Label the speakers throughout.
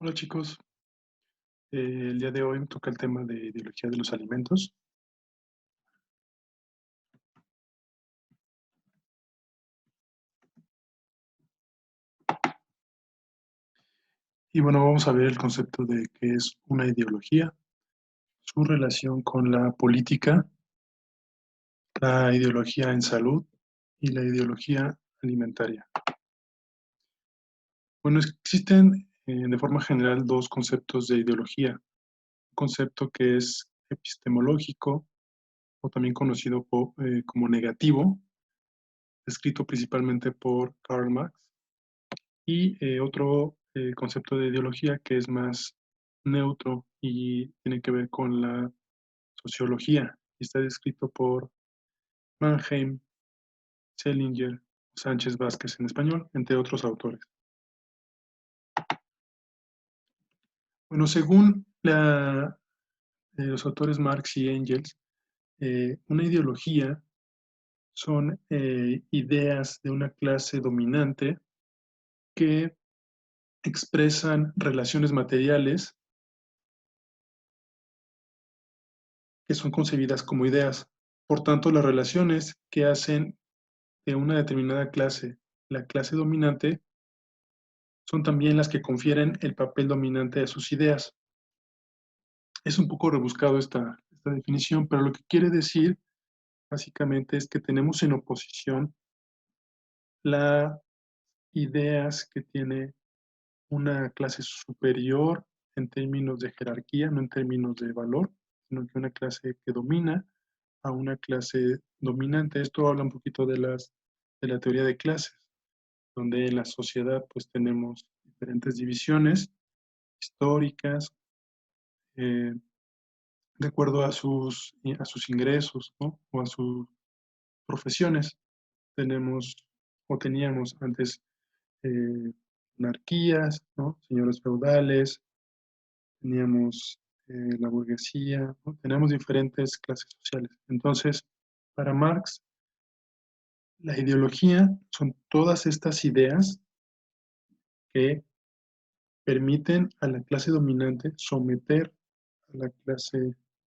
Speaker 1: Hola chicos, el día de hoy me toca el tema de ideología de los alimentos y bueno, vamos a ver el concepto de qué es una ideología, su relación con la política, la ideología en salud y la ideología alimentaria. Bueno, existen de forma general dos conceptos de ideología, un concepto que es epistemológico o también conocido como negativo, escrito principalmente por Karl Marx. Y otro concepto de ideología que es más neutro y tiene que ver con la sociología. Y está descrito por Mannheim, Selinger, Sánchez Vázquez en español, entre otros autores. Bueno, según los autores Marx y Engels, una ideología son ideas de una clase dominante que expresan relaciones materiales que son concebidas como ideas. Por tanto, las relaciones que hacen de una determinada clase la clase dominante son también las que confieren el papel dominante a sus ideas. Es un poco rebuscado esta definición, pero lo que quiere decir básicamente es que tenemos en oposición las ideas que tiene una clase superior en términos de jerarquía, no en términos de valor, sino que una clase que domina a una clase dominante. Esto habla un poquito de la teoría de clases, donde en la sociedad pues tenemos diferentes divisiones históricas eh, de acuerdo a sus ingresos, ¿no? O a sus profesiones. Tenemos o teníamos antes eh, monarquías, ¿no? Señores feudales, teníamos la burguesía, ¿no? Teníamos diferentes clases sociales. Entonces, para Marx, la ideología son todas estas ideas que permiten a la clase dominante someter a la clase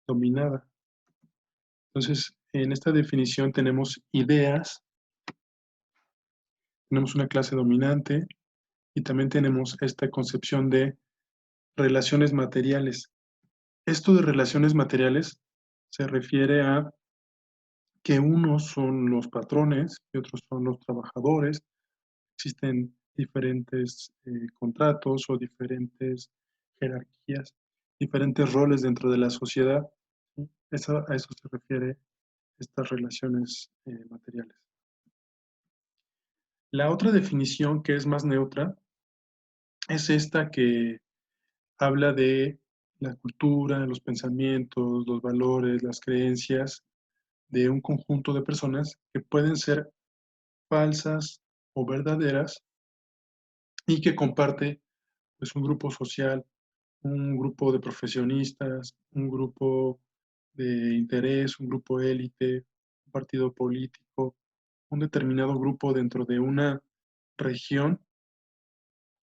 Speaker 1: dominada. Entonces, en esta definición tenemos ideas, tenemos una clase dominante y también tenemos esta concepción de relaciones materiales. Esto de relaciones materiales se refiere a que unos son los patrones y otros son los trabajadores. Existen diferentes contratos o diferentes jerarquías, diferentes roles dentro de la sociedad. ¿Sí? A eso se refiere estas relaciones materiales. La otra definición que es más neutra es esta que habla de la cultura, los pensamientos, los valores, las creencias de un conjunto de personas que pueden ser falsas o verdaderas y que comparte pues, un grupo social, un grupo de profesionistas, un grupo de interés, un grupo élite, un partido político, un determinado grupo dentro de una región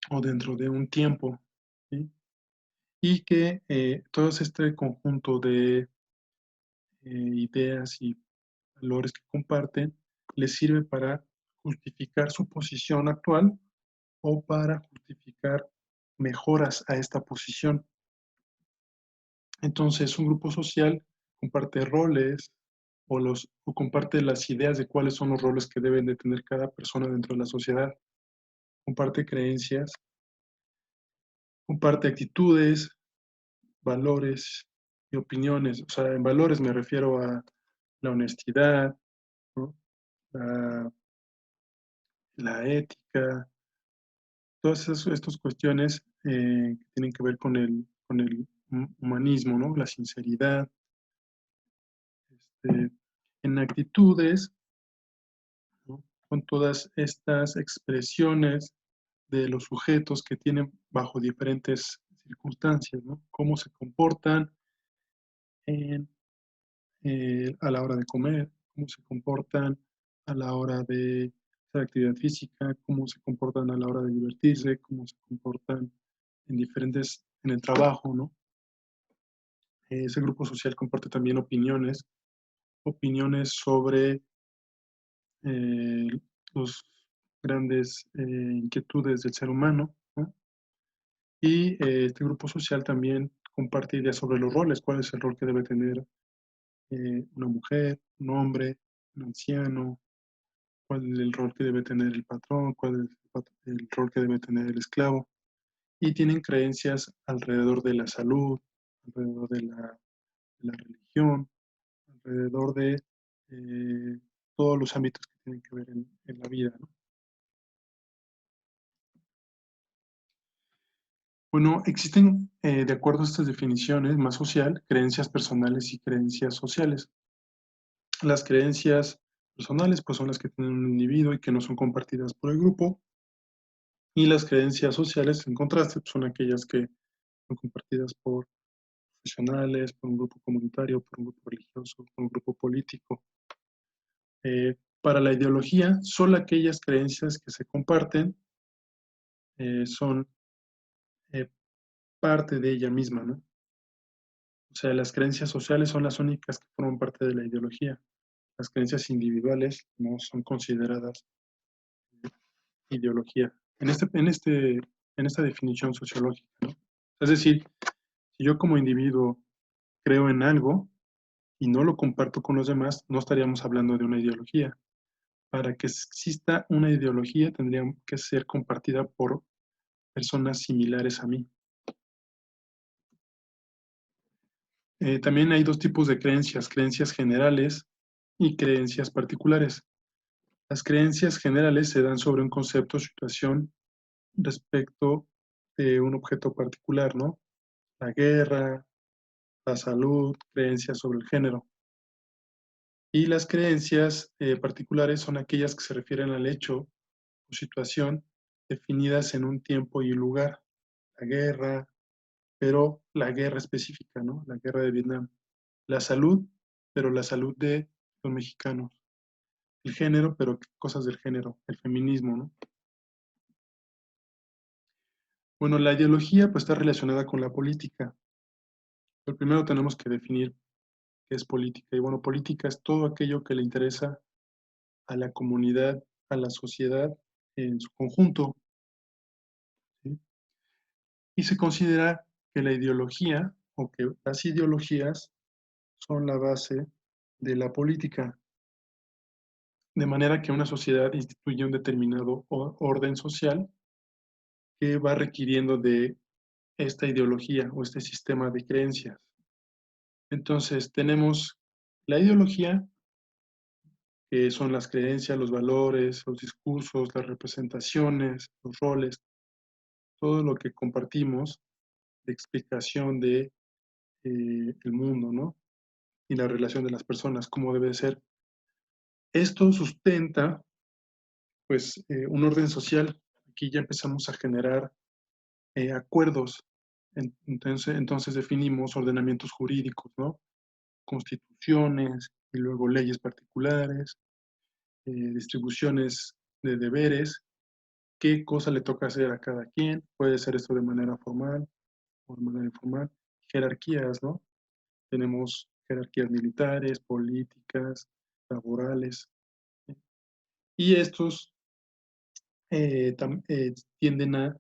Speaker 1: o dentro de un tiempo, ¿sí? Y que todo este conjunto de ideas y valores que comparten les sirve para justificar su posición actual o para justificar mejoras a esta posición. Entonces, un grupo social comparte roles o comparte las ideas de cuáles son los roles que deben de tener cada persona dentro de la sociedad, comparte creencias, comparte actitudes, valores y opiniones. O sea, en valores me refiero a la honestidad, ¿no? la, la ética, todas estas cuestiones que tienen que ver con el humanismo, ¿no? La sinceridad. Este, en actitudes, ¿no? Con todas estas expresiones de los sujetos que tienen bajo diferentes circunstancias, ¿no? Cómo se comportan en, a la hora de comer, cómo se comportan a la hora de hacer actividad física, cómo se comportan a la hora de divertirse, cómo se comportan en el trabajo, ¿no? Ese grupo social comparte también opiniones sobre eh, los grandes inquietudes del ser humano, ¿no? Y este grupo social también comparte ideas sobre los roles, cuál es el rol que debe tener una mujer, un hombre, un anciano, cuál es el rol que debe tener el patrón, cuál es el rol que debe tener el esclavo. Y tienen creencias alrededor de la salud, alrededor de la religión, alrededor de todos los ámbitos que tienen que ver en la vida, ¿no? Bueno, existen, de acuerdo a estas definiciones, más social, creencias personales y creencias sociales. Las creencias personales, pues son las que tiene un individuo y que no son compartidas por el grupo, y las creencias sociales, en contraste, pues, son aquellas que son compartidas por profesionales, por un grupo comunitario, por un grupo religioso, por un grupo político. Para la ideología, solo aquellas creencias que se comparten son eh, parte de ella misma, ¿no? O sea, las creencias sociales son las únicas que forman parte de la ideología. Las creencias individuales no son consideradas ideología. En esta definición sociológica, ¿no? Es decir, si yo como individuo creo en algo y no lo comparto con los demás, no estaríamos hablando de una ideología. Para que exista una ideología tendría que ser compartida por personas similares a mí. También hay dos tipos de creencias, creencias generales y creencias particulares. Las creencias generales se dan sobre un concepto o situación respecto de un objeto particular, ¿no? La guerra, la salud, creencias sobre el género. Y las creencias particulares son aquellas que se refieren al hecho o situación definidas en un tiempo y un lugar. La guerra, pero la guerra específica, ¿no? La guerra de Vietnam. La salud, pero la salud de los mexicanos. El género, pero cosas del género. El feminismo, ¿no? Bueno, la ideología pues está relacionada con la política. Pero primero tenemos que definir qué es política. Y bueno, política es todo aquello que le interesa a la comunidad, a la sociedad en su conjunto, ¿sí? Y se considera que la ideología o que las ideologías son la base de la política, de manera que una sociedad instituye un determinado orden social que va requiriendo de esta ideología o este sistema de creencias. Entonces, tenemos la ideología, que son las creencias, los valores, los discursos, las representaciones, los roles, todo lo que compartimos de explicación de el mundo, ¿no? Y la relación de las personas, cómo debe ser. Esto sustenta, pues, un orden social. Aquí ya empezamos a generar acuerdos. Entonces definimos ordenamientos jurídicos, ¿no? Constituciones y luego leyes particulares, distribuciones de deberes, qué cosa le toca hacer a cada quien. Puede ser esto de manera formal o de manera informal. Jerarquías, ¿no? Tenemos jerarquías militares, políticas, laborales. ¿Sí? Y estos tienden a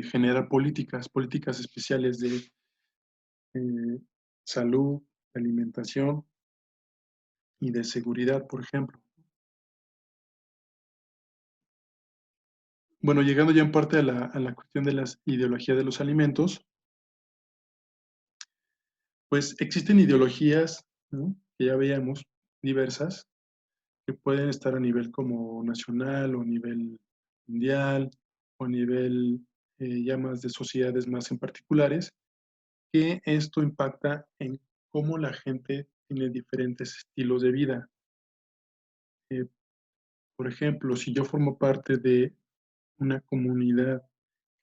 Speaker 1: generar políticas especiales de eh, salud, alimentación y de seguridad, por ejemplo. Bueno, llegando ya en parte a la cuestión de las ideologías de los alimentos, pues existen ideologías, ¿no? Que ya veíamos, diversas, que pueden estar a nivel como nacional o a nivel mundial o a nivel ya más de sociedades más en particulares, que esto impacta en cómo la gente tiene diferentes estilos de vida. Eh, por ejemplo, si yo formo parte de una comunidad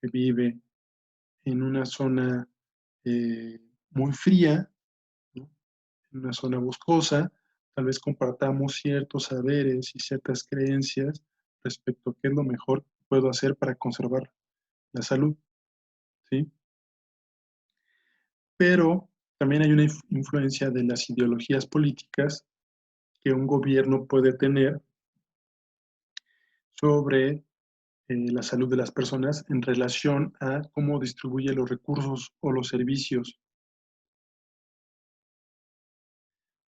Speaker 1: que vive en una zona eh, muy fría, ¿no? En una zona boscosa, tal vez compartamos ciertos saberes y ciertas creencias respecto a qué es lo mejor que puedo hacer para conservar la salud, ¿sí? Pero también hay una influencia de las ideologías políticas que un gobierno puede tener sobre la salud de las personas en relación a cómo distribuye los recursos o los servicios.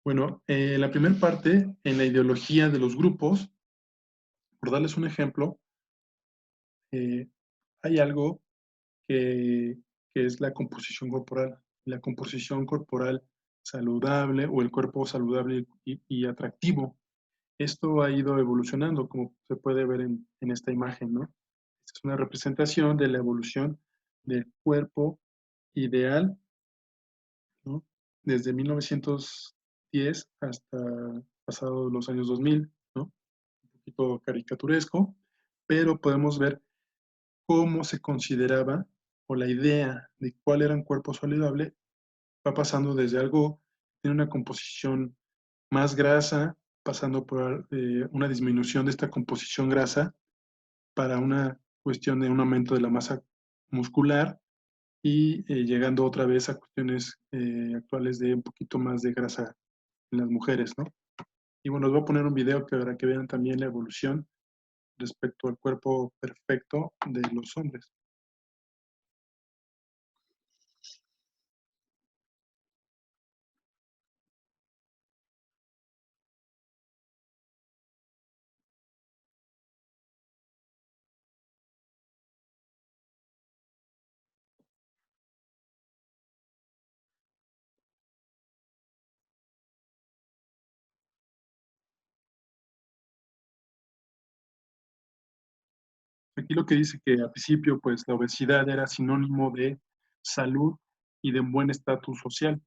Speaker 1: Bueno, la primera parte, en la ideología de los grupos, por darles un ejemplo, eh, hay algo que, que es la composición corporal. La composición corporal saludable o el cuerpo saludable y atractivo. Esto ha ido evolucionando, como se puede ver en esta imagen, ¿no? Esta es una representación de la evolución del cuerpo ideal, ¿no? Desde 1910 hasta pasados los años 2000, ¿no? Un poquito caricaturesco, pero podemos ver cómo se consideraba o la idea de cuál era un cuerpo saludable va pasando desde algo que tiene una composición más grasa, pasando por una disminución de esta composición grasa para una cuestión de un aumento de la masa muscular y llegando otra vez a cuestiones actuales de un poquito más de grasa en las mujeres, ¿no? Y bueno, os voy a poner un video para que vean también la evolución respecto al cuerpo perfecto de los hombres. Aquí lo que dice que al principio, pues la obesidad era sinónimo de salud y de un buen estatus social.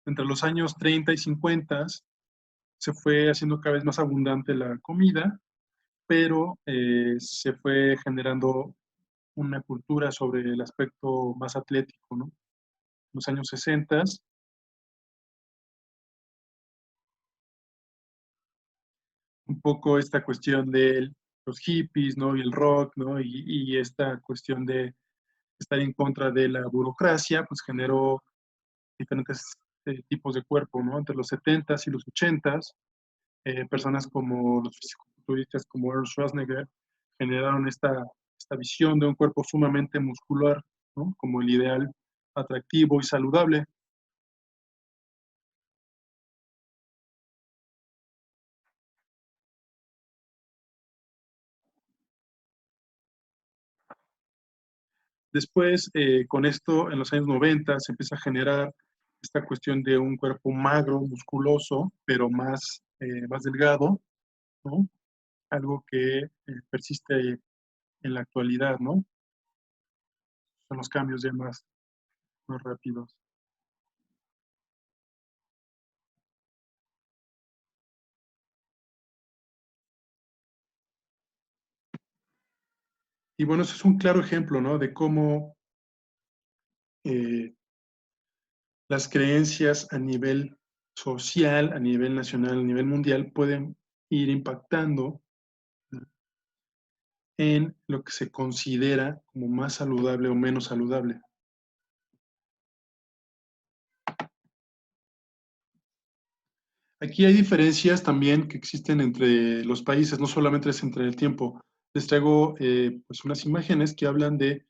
Speaker 1: Entre los años 30 y 50 se fue haciendo cada vez más abundante la comida, pero se fue generando una cultura sobre el aspecto más atlético, ¿no? En los años 60, un poco esta cuestión de los hippies, ¿no? Y el rock, ¿no? Y esta cuestión de estar en contra de la burocracia, pues generó diferentes tipos de cuerpo, ¿no? Entre los 70s y los 80s, personas como los fisiculturistas como Arnold Schwarzenegger generaron esta visión de un cuerpo sumamente muscular, ¿no? Como el ideal atractivo y saludable. Después, con esto, en los años 90, se empieza a generar esta cuestión de un cuerpo magro, musculoso, pero más delgado, ¿no? Algo que persiste en la actualidad, ¿no? Son los cambios ya más rápidos. Y bueno, eso es un claro ejemplo, ¿no? De cómo eh, las creencias a nivel social, a nivel nacional, a nivel mundial, pueden ir impactando en lo que se considera como más saludable o menos saludable. Aquí hay diferencias también que existen entre los países, no solamente es entre el tiempo. Les traigo pues unas imágenes que hablan de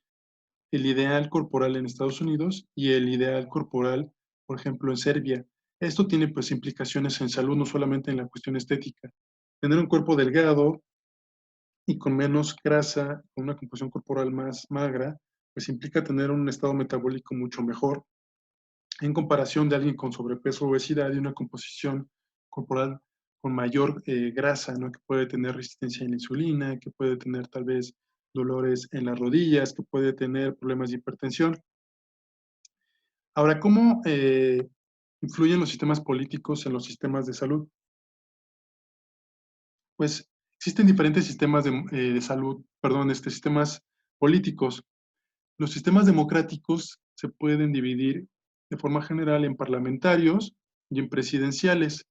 Speaker 1: el ideal corporal en Estados Unidos y el ideal corporal, por ejemplo, en Serbia. Esto tiene pues implicaciones en salud, no solamente en la cuestión estética. Tener un cuerpo delgado y con menos grasa, con una composición corporal más magra, pues implica tener un estado metabólico mucho mejor en comparación de alguien con sobrepeso o obesidad y una composición corporal con mayor grasa, ¿no? Que puede tener resistencia a la insulina, que puede tener tal vez dolores en las rodillas, que puede tener problemas de hipertensión. Ahora, ¿cómo influyen los sistemas políticos en los sistemas de salud? Pues existen diferentes sistemas de salud, perdón, sistemas políticos. Los sistemas democráticos se pueden dividir de forma general en parlamentarios y en presidenciales.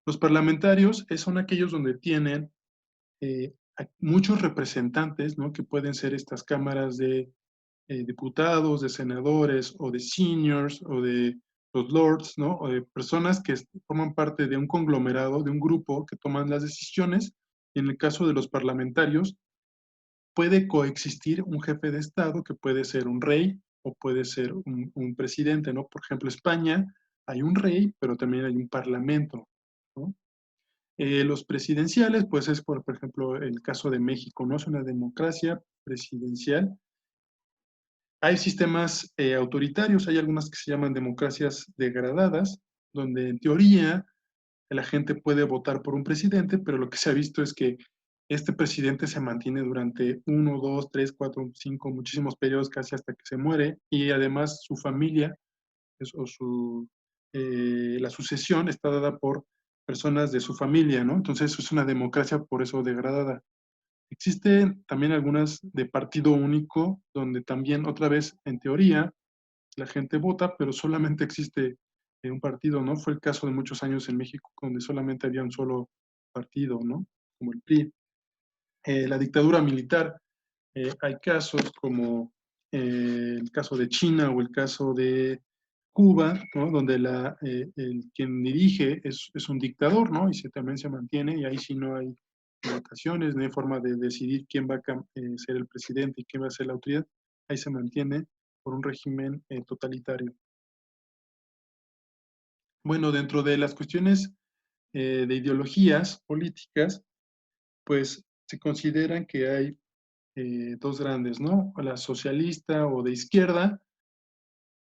Speaker 1: Los parlamentarios son aquellos donde tienen muchos representantes, ¿no? Que pueden ser estas cámaras de diputados, de senadores o de seniors o de los lords, ¿no? O de personas que forman parte de un conglomerado, de un grupo que toman las decisiones. Y en el caso de los parlamentarios, puede coexistir un jefe de Estado que puede ser un rey o puede ser un presidente, ¿no? Por ejemplo, España hay un rey, pero también hay un parlamento, ¿no? Los presidenciales, pues es por ejemplo el caso de México, ¿no? Es una democracia presidencial. Hay sistemas autoritarios, hay algunas que se llaman democracias degradadas, donde en teoría la gente puede votar por un presidente, pero lo que se ha visto es que este presidente se mantiene durante 1, 2, 3, 4, 5, muchísimos periodos, casi hasta que se muere, y además su familia o la sucesión está dada por personas de su familia, ¿no? Entonces es una democracia por eso degradada. Existen también algunas de partido único, donde también otra vez, en teoría, la gente vota, pero solamente existe un partido, ¿no? Fue el caso de muchos años en México, donde solamente había un solo partido, ¿no? Como el PRI. La dictadura militar, hay casos como el caso de China o el caso de Cuba, ¿no? Donde quien dirige es un dictador, ¿no? Y también se mantiene, y ahí sí no hay votaciones, no hay forma de decidir quién va a ser el presidente y quién va a ser la autoridad. Ahí se mantiene por un régimen totalitario. Bueno, dentro de las cuestiones de ideologías políticas, pues se consideran que hay dos grandes, ¿no? La socialista o de izquierda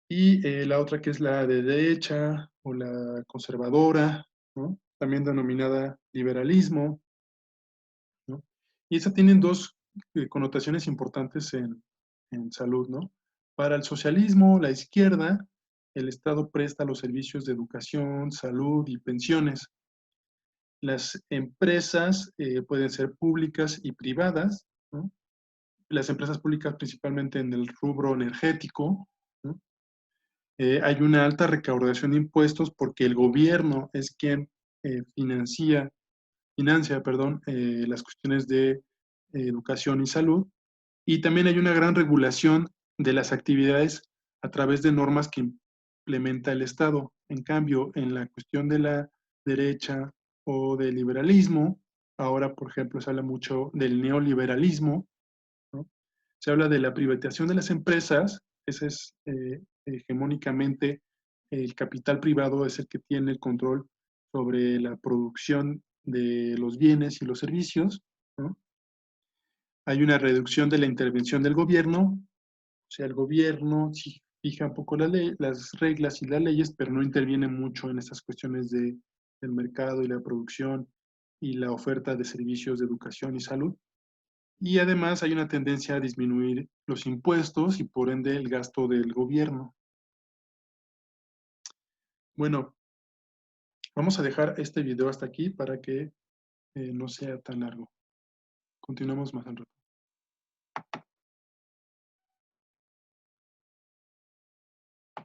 Speaker 1: y la otra que es la de derecha o la conservadora, ¿no? También denominada liberalismo, ¿no? Y esas tienen dos connotaciones importantes en salud, ¿no? Para el socialismo, la izquierda, el Estado presta los servicios de educación, salud y pensiones. Las empresas pueden ser públicas y privadas, ¿no? Las empresas públicas principalmente en el rubro energético, ¿no? Hay una alta recaudación de impuestos porque el gobierno es quien financia, perdón, las cuestiones de educación y salud. Y también hay una gran regulación de las actividades a través de normas que implementa el Estado. En cambio, en la cuestión de la derecha o del liberalismo, ahora, por ejemplo, se habla mucho del neoliberalismo, ¿no? Se habla de la privatización de las empresas, ese es hegemónicamente el capital privado es el que tiene el control sobre la producción de los bienes y los servicios, ¿no? Hay una reducción de la intervención del gobierno, o sea, el gobierno sí fija un poco las reglas y las leyes, pero no interviene mucho en estas cuestiones del mercado y la producción y la oferta de servicios de educación y salud. Y además hay una tendencia a disminuir los impuestos y por ende el gasto del gobierno. Bueno, vamos a dejar este video hasta aquí para que no sea tan largo. Continuamos más al rato.